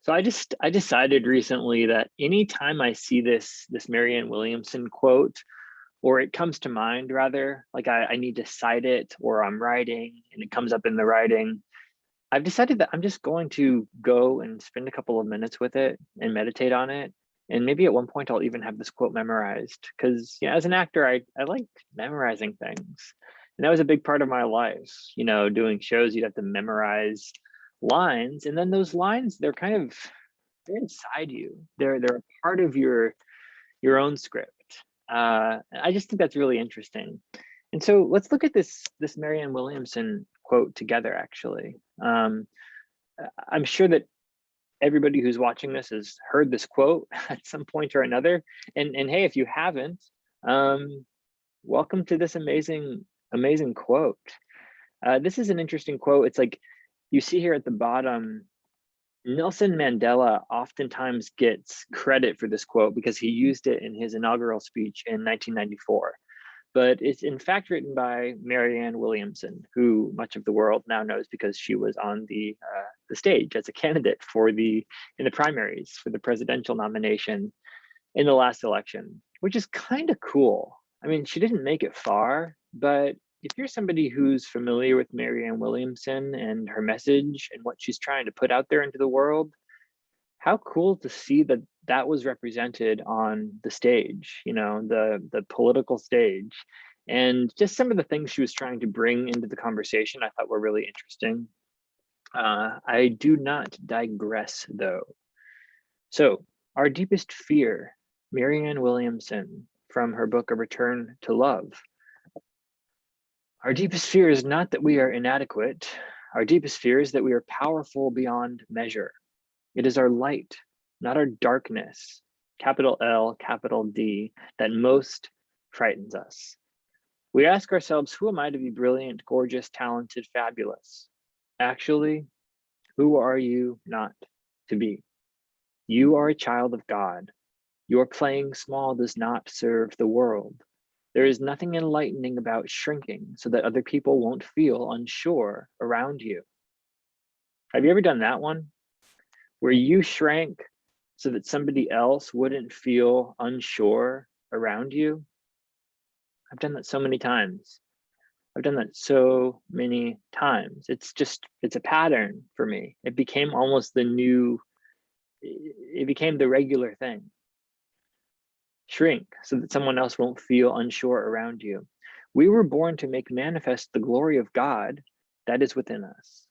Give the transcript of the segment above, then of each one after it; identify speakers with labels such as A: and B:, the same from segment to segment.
A: So I decided recently that anytime I see this Marianne Williamson quote, or it comes to mind rather, like I need to cite it or I'm writing and it comes up in the writing, I've decided that I'm just going to go and spend a couple of minutes with it and meditate on it. And maybe at one point I'll even have this quote memorized because yeah, as an actor, I like memorizing things. And that was a big part of my life. You know, doing shows, you'd have to memorize lines. And then those lines, they're inside you. They're a part of your own script. I just think that's really interesting. And so let's look at this Marianne Williamson quote together, actually. I'm sure that everybody who's watching this has heard this quote at some point or another. And hey, if you haven't, um, welcome to this amazing quote. This is an interesting quote. It's like you see here at the bottom, Nelson Mandela oftentimes gets credit for this quote because he used it in his inaugural speech in 1994. But it's in fact written by Marianne Williamson, who much of the world now knows because she was on the stage as a candidate in the primaries for the presidential nomination in the last election, which is kind of cool. I mean, she didn't make it far, but if you're somebody who's familiar with Marianne Williamson and her message and what she's trying to put out there into the world, how cool to see that that was represented on the stage, you know, the political stage. And just some of the things she was trying to bring into the conversation I thought were really interesting. I do not digress though. So our deepest fear, Marianne Williamson, from her book A Return to Love. Our deepest fear is not that we are inadequate. Our deepest fear is that we are powerful beyond measure. It is our light, not our darkness, capital L, capital D, that most frightens us. We ask ourselves, who am I to be brilliant, gorgeous, talented, fabulous? Actually, who are you not to be? You are a child of God. Your playing small does not serve the world. There is nothing enlightening about shrinking so that other people won't feel unsure around you. Have you ever done that one? Where you shrank so that somebody else wouldn't feel unsure around you? I've done that so many times. I've done that so many times. It's a pattern for me. It became almost it became the regular thing. Shrink so that someone else won't feel unsure around you. We were born to make manifest the glory of God that is within us.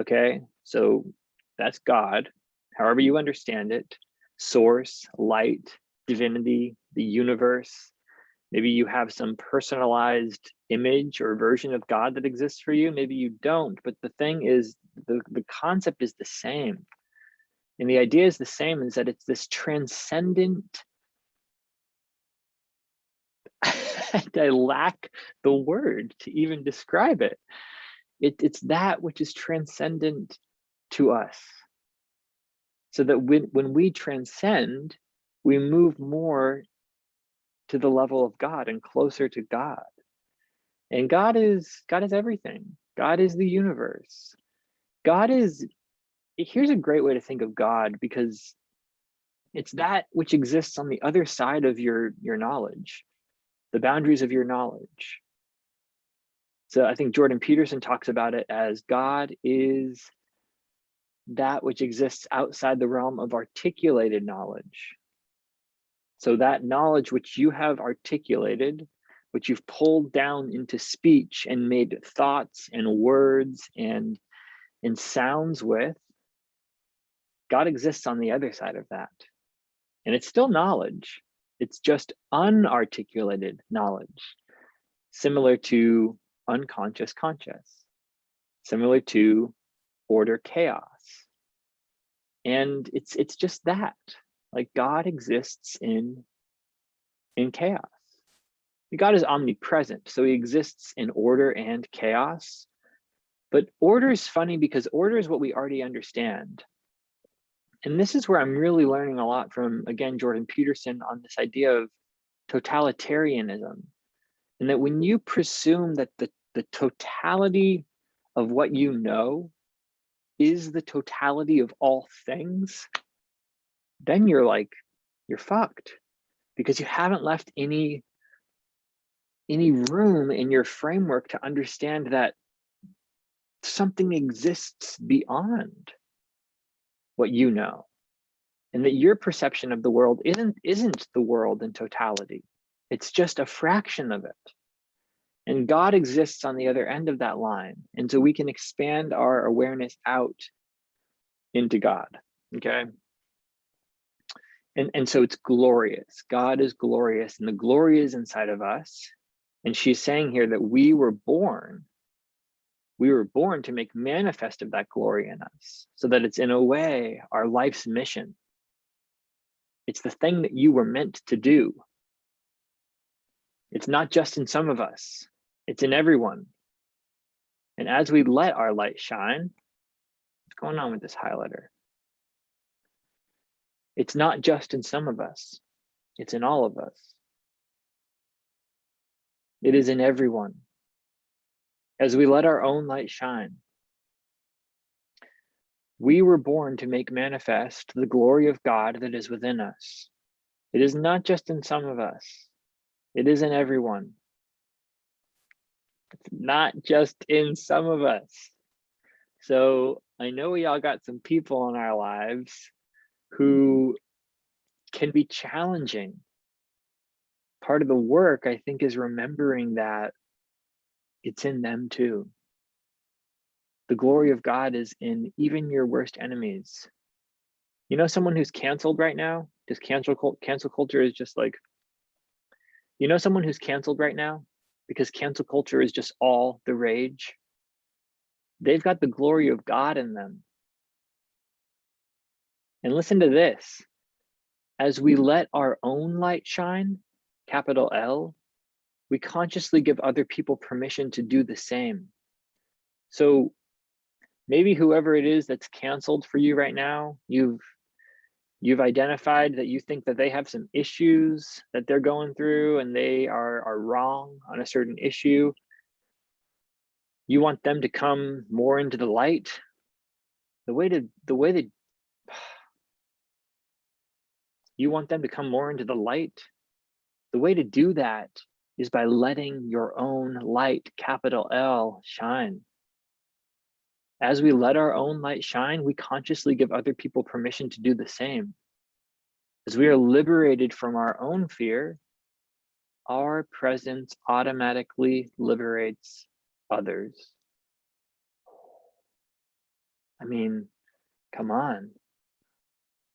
A: Okay, so that's God, however you understand it, source, light, divinity, the universe. Maybe you have some personalized image or version of God that exists for you. Maybe you don't, but the thing is, the concept is the same. And the idea is the same, is that it's this transcendent, I lack the word to even describe it. It's that which is transcendent to us. So that when we transcend, we move more to the level of God and closer to God. And God is everything. God is the universe. Here's a great way to think of God, because it's that which exists on the other side of your knowledge, the boundaries of your knowledge. So I think Jordan Peterson talks about it as God is that which exists outside the realm of articulated knowledge. So that knowledge which you have articulated, which you've pulled down into speech and made thoughts and words and sounds with, God exists on the other side of that. And it's still knowledge. It's just unarticulated knowledge, similar to unconscious conscious, similar to order chaos. And it's just that, like God exists in chaos. God is omnipresent, so he exists in order and chaos. But order is funny because order is what we already understand. And this is where I'm really learning a lot from, again, Jordan Peterson on this idea of totalitarianism. And that when you presume that the totality of what you know is the totality of all things, then you're fucked, because you haven't left any room in your framework to understand that something exists beyond what you know, and that your perception of the world isn't the world in totality. It's just a fraction of it. And God exists on the other end of that line. And so we can expand our awareness out into God, okay? And so it's glorious. God is glorious, and the glory is inside of us. And she's saying here that we were born to make manifest of that glory in us, so that it's in a way our life's mission. It's the thing that you were meant to do. It's not just in some of us, it's in everyone. And as we let our light shine, what's going on with this highlighter? It's not just in some of us, it's in all of us. It is in everyone. As we let our own light shine, we were born to make manifest the glory of God that is within us. It is not just in some of us, it is in everyone. It's not just in some of us. So I know we all got some people in our lives who can be challenging. Part of the work, I think, is remembering that it's in them too. The glory of God is in even your worst enemies. You know, someone who's canceled right now, just cancel culture is just like, you know, someone who's canceled right now because cancel culture is just all the rage. They've got the glory of God in them. And listen to this. As we let our own light shine, capital L, we consciously give other people permission to do the same. So maybe whoever it is that's canceled for you right now, you've identified that you think that they have some issues that they're going through and they are wrong on a certain issue. You want them to come more into the light. You want them to come more into the light. The way to do that is by letting your own light, capital L, shine. As we let our own light shine, we consciously give other people permission to do the same. As we are liberated from our own fear, our presence automatically liberates others. I mean, come on.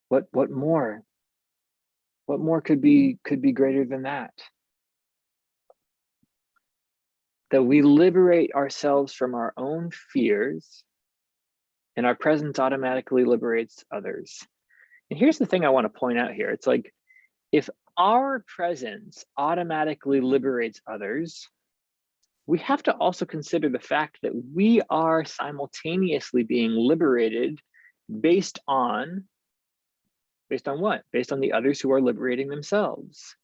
A: What more? What more could be greater than that? That we liberate ourselves from our own fears, and our presence automatically liberates others. And here's the thing I want to point out here. It's like, if our presence automatically liberates others, we have to also consider the fact that we are simultaneously being liberated based on what? Based on the others who are liberating themselves.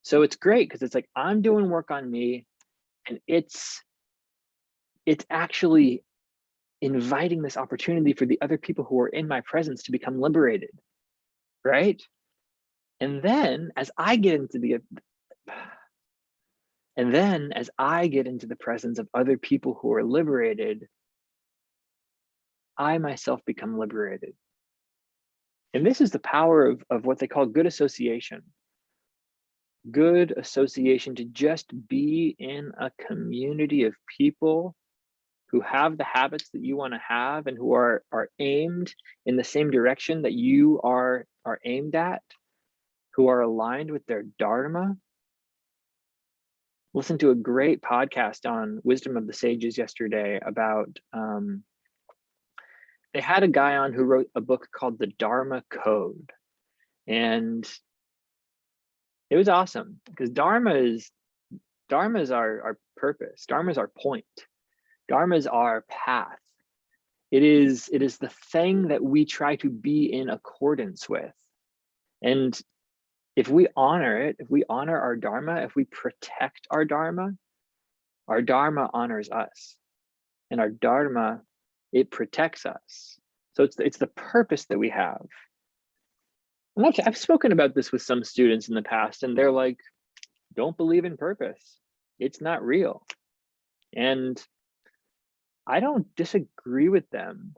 A: So it's great because it's like, I'm doing work on me, and it's actually inviting this opportunity for the other people who are in my presence to become liberated, right? And then as I get into the presence of other people who are liberated, I myself become liberated. And this is the power of what they call good association. Good association, to just be in a community of people who have the habits that you want to have and who are aimed in the same direction that you are aimed at, who are aligned with their dharma. Listen to a great podcast on Wisdom of the Sages yesterday about, they had a guy on who wrote a book called The Dharma Code. And it was awesome because Dharma is our purpose. Dharma is our point. Dharma is our path. It is the thing that we try to be in accordance with. And if we honor it, if we honor our Dharma, if we protect our Dharma honors us. And our Dharma it protects us. So it's the purpose that we have. And I've spoken about this with some students in the past, and they're like, don't believe in purpose. It's not real. And I don't disagree with them,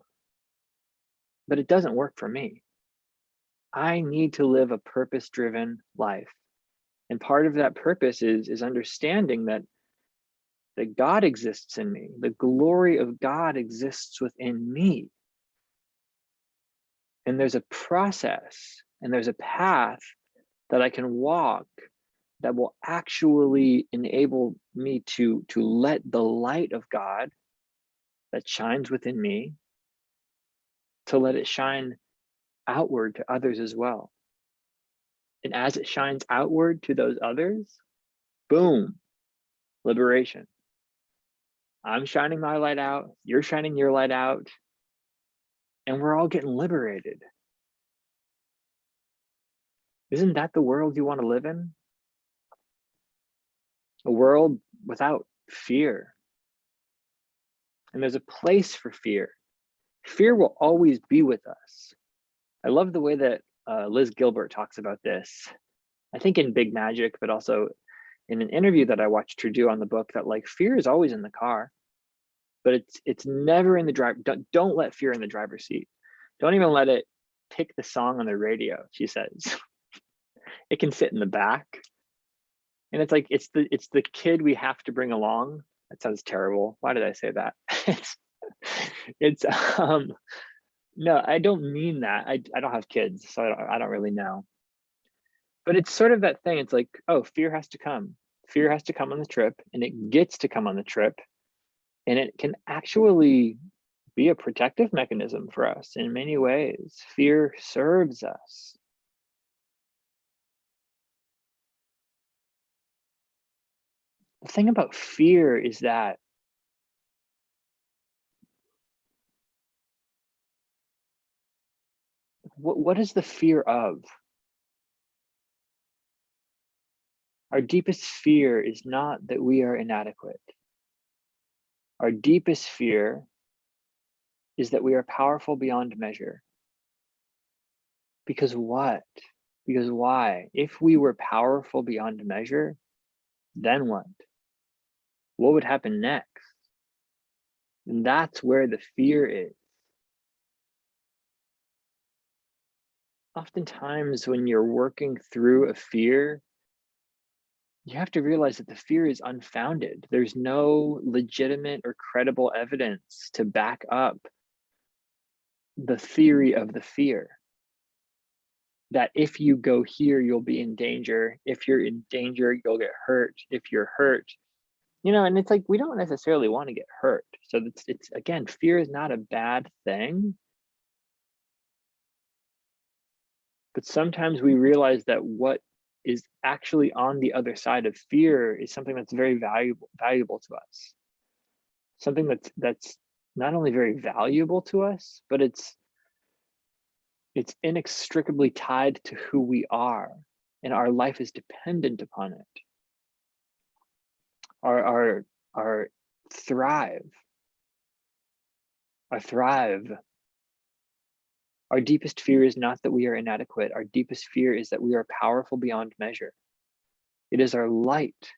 A: but it doesn't work for me. I need to live a purpose-driven life. And part of that purpose is understanding that God exists in me. The glory of God exists within me. And there's a process and there's a path that I can walk that will actually enable me to let the light of God that shines within me, to let it shine outward to others as well. And as it shines outward to those others, boom, liberation. I'm shining my light out, you're shining your light out, and we're all getting liberated. Isn't that the world you want to live in? A world without fear. And there's a place for fear. Fear will always be with us. I love the way that Liz Gilbert talks about this. I think in Big Magic, but also in an interview that I watched her do on the book, that like fear is always in the car, but it's never in the driver. Don't let fear in the driver's seat. Don't even let it pick the song on the radio, she says. It can sit in the back. And it's like, it's the kid we have to bring along. That sounds terrible. Why did I say that? it's no, I don't mean that. I don't have kids, so I don't really know. But it's sort of that thing. It's like, oh, fear has to come. Fear has to come on the trip, and it gets to come on the trip. And it can actually be a protective mechanism for us in many ways. Fear serves us. The thing about fear is that what is the fear of? Our deepest fear is not that we are inadequate. Our deepest fear is that we are powerful beyond measure. Because what? Because why? If we were powerful beyond measure, then what? What would happen next? And that's where the fear is. Oftentimes, when you're working through a fear, you have to realize that the fear is unfounded. There's no legitimate or credible evidence to back up the theory of the fear. That if you go here, you'll be in danger. If you're in danger, you'll get hurt. If you're hurt, and it's like, we don't necessarily want to get hurt. So it's again, fear is not a bad thing. But sometimes we realize that what is actually on the other side of fear is something that's very valuable to us. Something that's not only very valuable to us, but it's inextricably tied to who we are, and our life is dependent upon it. Our thrive. Our deepest fear is not that we are inadequate. Our deepest fear is that we are powerful beyond measure. It is our light,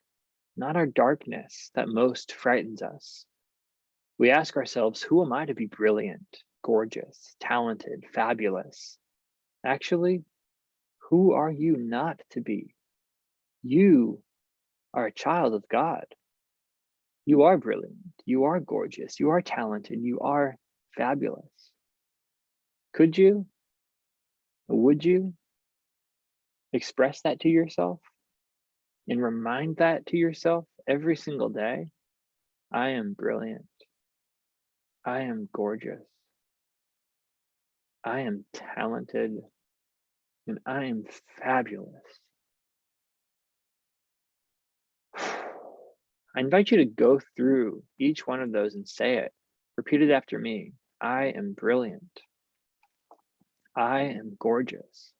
A: not our darkness, that most frightens us. We ask ourselves, who am I to be brilliant, gorgeous, talented, fabulous? Actually, who are you not to be? You are a child of God. You are brilliant. You are gorgeous. You are talented. You are fabulous. Could you? Would you express that to yourself and remind that to yourself every single day? I am brilliant. I am gorgeous. I am talented. And I am fabulous. I invite you to go through each one of those and say it. Repeat it after me. I am brilliant. I am gorgeous.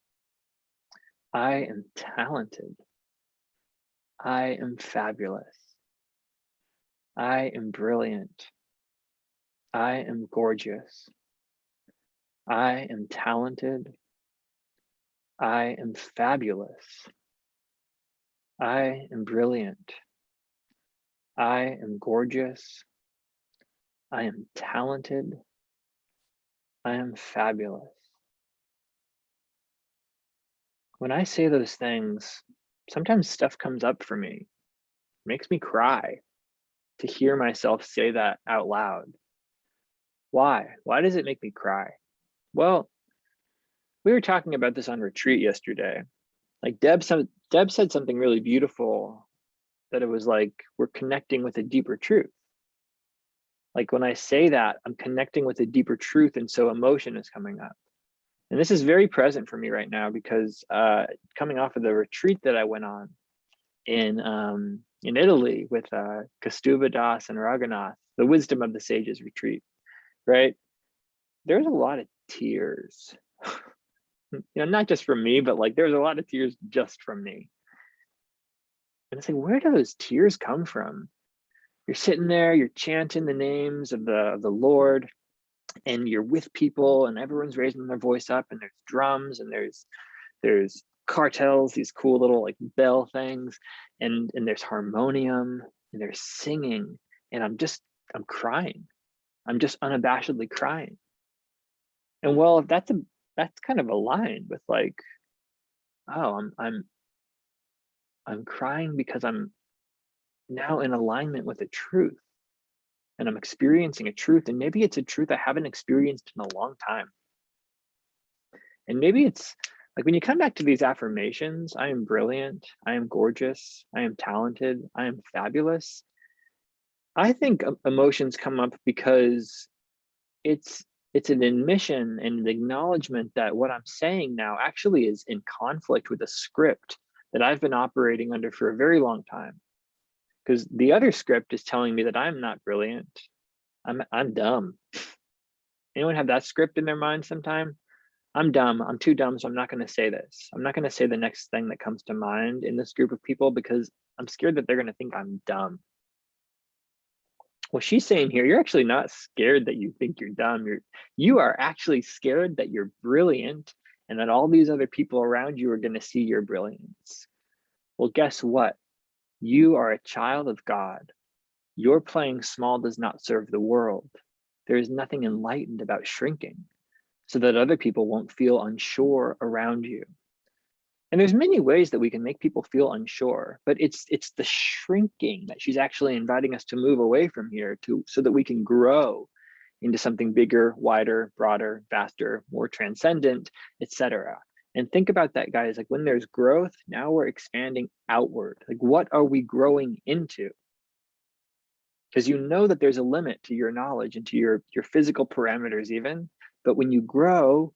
A: I am talented. I am fabulous. I am brilliant. I am gorgeous. I am talented. I am fabulous. I am brilliant. I am gorgeous. I am talented. I am fabulous. When I say those things, sometimes stuff comes up for me, makes me cry to hear myself say that out loud. Why? Why does it make me cry? Well, we were talking about this on retreat yesterday. Like Deb said something really beautiful, that it was like we're connecting with a deeper truth. Like when I say that, I'm connecting with a deeper truth, and so emotion is coming up. And this is very present for me right now because coming off of the retreat that I went on in Italy with Kastuva Das and Raghunath, the Wisdom of the Sages retreat, right? There's a lot of tears. Not just from me, but like there's a lot of tears just from me. And it's like, where do those tears come from? You're sitting there, you're chanting the names of the Lord, and you're with people, and everyone's raising their voice up, and there's drums, and there's cartels, these cool little like bell things, and there's harmonium, and there's singing, and I'm crying. I'm just unabashedly crying. And well, if that's kind of aligned with like, oh, I'm crying because I'm now in alignment with a truth, and I'm experiencing a truth, and maybe it's a truth I haven't experienced in a long time. And maybe it's like when you come back to these affirmations, I am brilliant, I am gorgeous, I am talented, I am fabulous. I think emotions come up because it's an admission and an acknowledgement that what I'm saying now actually is in conflict with a script that I've been operating under for a very long time. Because the other script is telling me that I'm not brilliant. I'm dumb. Anyone have that script in their mind sometime? I'm dumb. I'm too dumb, so I'm not going to say this. I'm not going to say the next thing that comes to mind in this group of people because I'm scared that they're going to think I'm dumb. Well, she's saying here, you're actually not scared that you think you're dumb. You are actually scared that you're brilliant and that all these other people around you are going to see your brilliance. Well, guess what? You are a child of God. Your playing small does not serve the world. There is nothing enlightened about shrinking so that other people won't feel unsure around you. And there's many ways that we can make people feel unsure, but it's the shrinking that she's actually inviting us to move away from here so that we can grow into something bigger, wider, broader, faster, more transcendent, etc. And think about that, guys. Like when there's growth, now we're expanding outward. Like what are we growing into? Because you know that there's a limit to your knowledge and to your physical parameters even. But when you grow,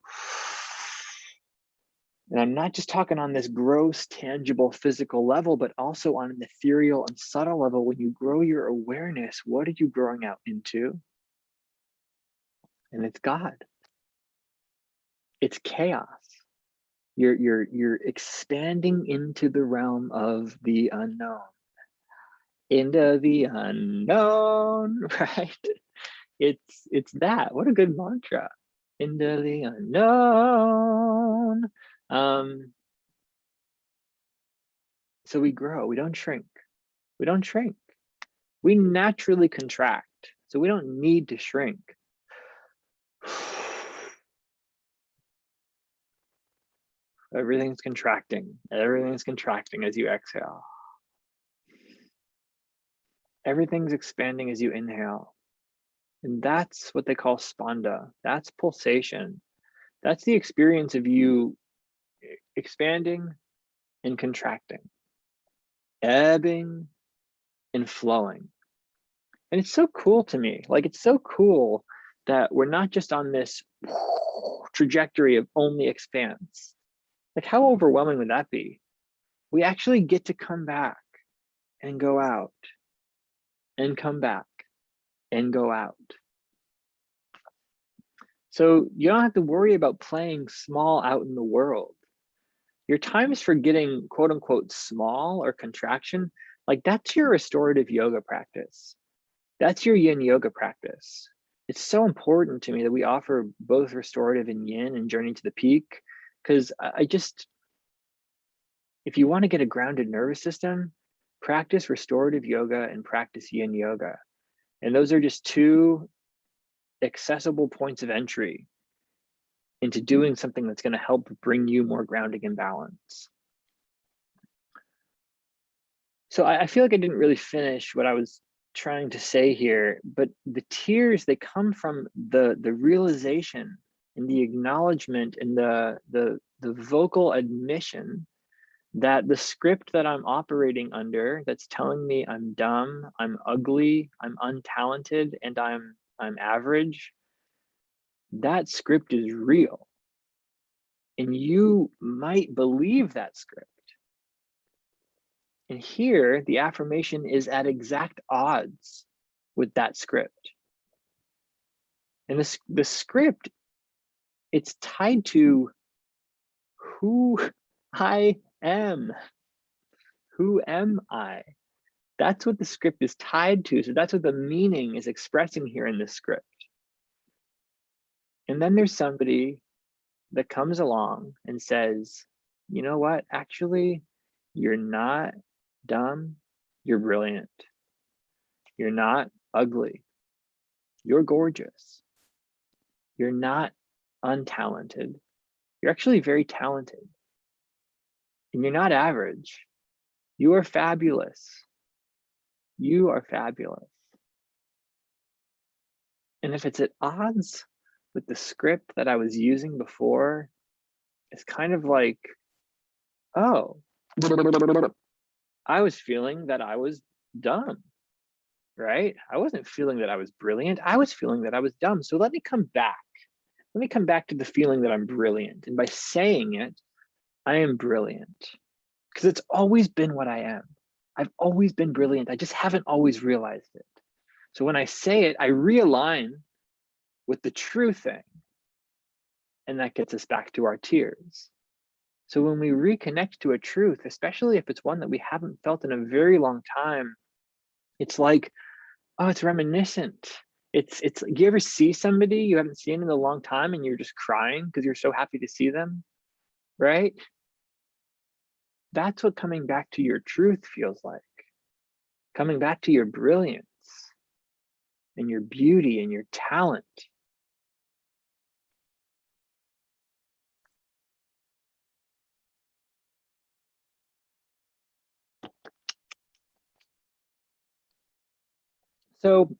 A: and I'm not just talking on this gross, tangible, physical level, but also on an ethereal and subtle level, when you grow your awareness, what are you growing out into? And it's God. It's chaos. You're expanding into the realm of the unknown. Into the unknown, right? It's that. What a good mantra. Into the unknown. So we grow, we don't shrink. We don't shrink. We naturally contract. So we don't need to shrink. Everything's contracting. Everything's contracting as you exhale. Everything's expanding as you inhale. And that's what they call spanda. That's pulsation. That's the experience of you expanding and contracting, ebbing and flowing. And it's so cool to me. Like, it's so cool that we're not just on this trajectory of only expanse. Like, how overwhelming would that be? We actually get to come back and go out and come back and go out. So you don't have to worry about playing small out in the world. Your times for getting quote unquote small or contraction, like that's your restorative yoga practice. That's your yin yoga practice. it's so important to me that we offer both restorative and yin and journey to the peak, because I just, if you want to get a grounded nervous system, practice restorative yoga and practice yin yoga. And those are just two accessible points of entry into doing something that's going to help bring you more grounding and balance. So I feel like I didn't really finish what I was trying to say here, but the tears, they come from the realization and the acknowledgement and the vocal admission that the script that I'm operating under, that's telling me I'm dumb, I'm ugly, I'm untalented, and I'm average, that script is real. And you might believe that script. And here, the affirmation is at exact odds with that script. And the script, it's tied to who I am. Who am I? That's what the script is tied to. So that's what the meaning is expressing here in this script. And then there's somebody that comes along and says, you know what? Actually, you're not dumb. You're brilliant. You're not ugly. You're gorgeous. You're not untalented. You're actually very talented. And you're not average. You are fabulous. You are fabulous. And if it's at odds with the script that I was using before, it's kind of like, oh, I was feeling that I was dumb, right? I wasn't feeling that I was brilliant. I was feeling that I was dumb. So let me come back. Let me come back to the feeling that I'm brilliant. And by saying it, I am brilliant, because it's always been what I am. I've always been brilliant. I just haven't always realized it. So when I say it, I realign with the true thing. And that gets us back to our tears. So when we reconnect to a truth, especially if it's one that we haven't felt in a very long time, it's like, oh, it's reminiscent. It's you ever see somebody you haven't seen in a long time and you're just crying because you're so happy to see them, right? That's what coming back to your truth feels like. Coming back to your brilliance and your beauty and your talent. So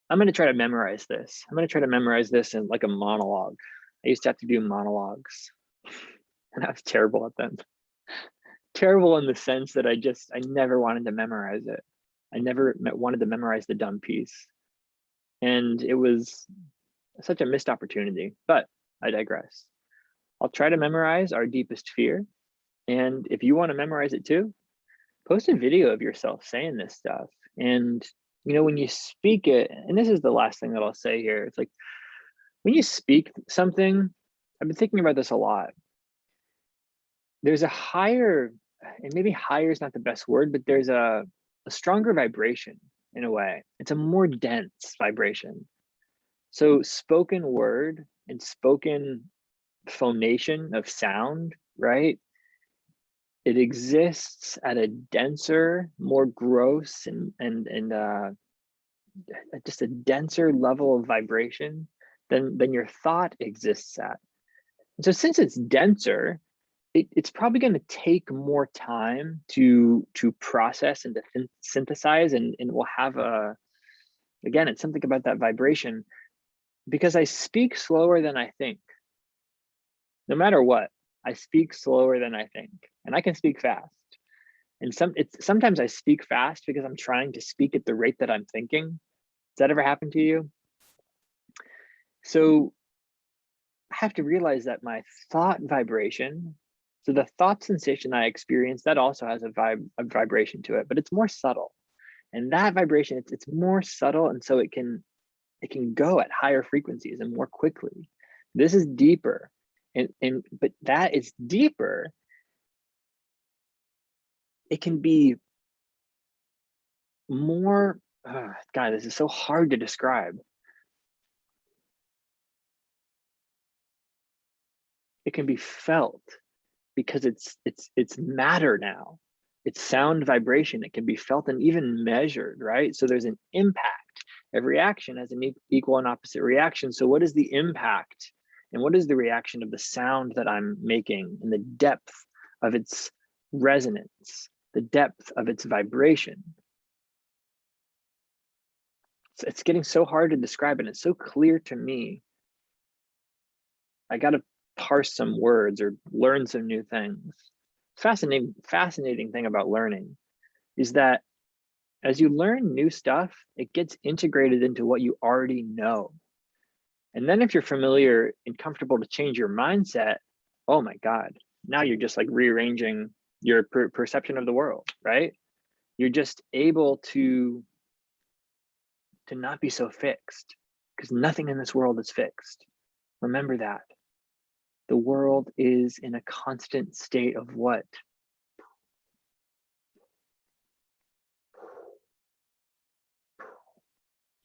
A: I'm going to try to memorize this. I'm going to try to memorize this in like a monologue. I used to have to do monologues and I was terrible at them. Terrible in the sense that I never wanted to memorize it. I never wanted to memorize the dumb piece. And it was such a missed opportunity, but I digress. I'll try to memorize our deepest fear. And if you want to memorize it too, post a video of yourself saying this stuff. And, you know, when you speak it, and this is the last thing that I'll say here, it's like when you speak something, I've been thinking about this a lot. There's a higher, and maybe higher is not the best word, but there's a stronger vibration in a way. It's a more dense vibration. So spoken word and spoken phonation of sound, right? It exists at a denser, more gross and just a denser level of vibration than your thought exists at. And so since it's denser, it's probably going to take more time to process and to synthesize, and we'll have again, it's something about that vibration, because I speak slower than I think. No matter what, I speak slower than I think, and I can speak fast. And sometimes I speak fast because I'm trying to speak at the rate that I'm thinking. Does that ever happen to you? So I have to realize that my thought vibration, so the thought sensation I experience, that also has a vibration to it, but it's more subtle. And that vibration, it's more subtle, and so it can go at higher frequencies and more quickly. This is deeper, but that is deeper. It can be more. God, this is so hard to describe. it can be felt because it's matter now. It's sound vibration. It can be felt and even measured, right? So there's an impact. Every action has an equal and opposite reaction. So what is the impact and what is the reaction of the sound that I'm making and the depth of its resonance, the depth of its vibration? It's getting so hard to describe, and it's so clear to me. I got to parse some words or learn some new things. Fascinating thing about learning is that as you learn new stuff, it gets integrated into what you already know. And then if you're familiar and comfortable to change your mindset, oh my God, now you're just like rearranging your perception of the world, right? You're just able to not be so fixed, because nothing in this world is fixed. Remember that. The world is in a constant state of what?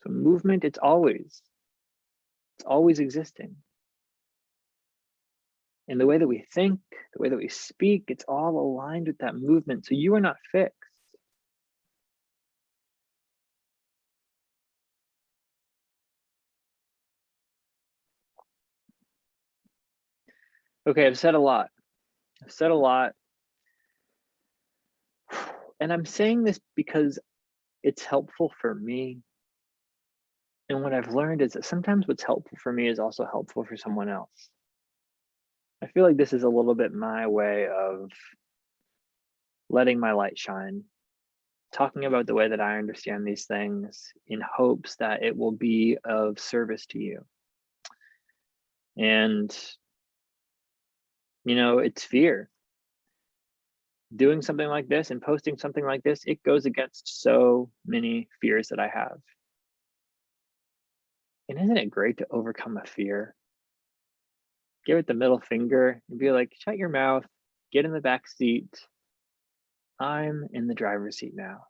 A: So movement, it's always existing. And the way that we think, the way that we speak, it's all aligned with that movement. So you are not fixed. Okay, I've said a lot. And I'm saying this because it's helpful for me. And what I've learned is that sometimes what's helpful for me is also helpful for someone else. I feel like this is a little bit my way of letting my light shine, talking about the way that I understand these things in hopes that it will be of service to you. And, it's fear. Doing something like this and posting something like this, it goes against so many fears that I have. And isn't it great to overcome a fear? Give it the middle finger and be like, shut your mouth, get in the back seat. I'm in the driver's seat now.